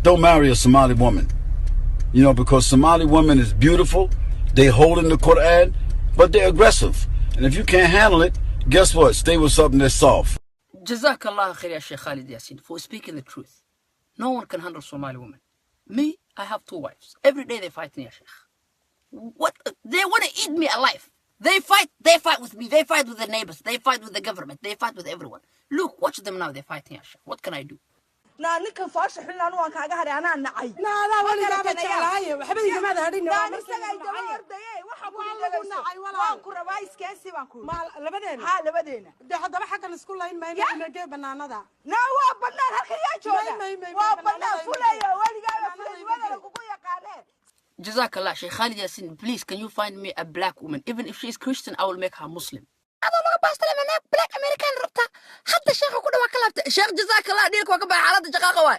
don't marry a Somali woman. You know, because Somali women is beautiful. They hold in the Quran, but they're aggressive. And if you can't handle it, guess what? Stay with something that's soft. Jazakallah khair ya Sheikh Khalid Yasin for speaking the truth. No one can handle Somali women. Me, I have 2 wives. Every day they fight me, ya Sheikh. What? They want to eat me alive. They fight with me. They fight with the neighbors. They fight with the government. They fight with everyone. Look, watch them now. They're fighting, ya Sheikh. What can I do? نا نكن فاش حنا نوان كاغا هري انا نعي لا ولا جابت جلاي وحبي جماعه هري لا نسغا دورداي waxa ku dhigay waan ku rabaa iskaasi waan ku ma labadeena ha labadeena hadaba xaqan isku layn ma inagee banaanada na waa banaan halka yaa jooga waa banaan fulaya waligaa fulaya kugu yaqaaneen Jazakallah Sheikh Khalid Yasin, please can you find me a black woman? Even if she is Christian, I will make her Muslim. هذا ما باستلم أنا black American ربطة حتى الشيخ كله وكلامته الشيخ جزاك الله دينك وكبر حالات الشقاقة واي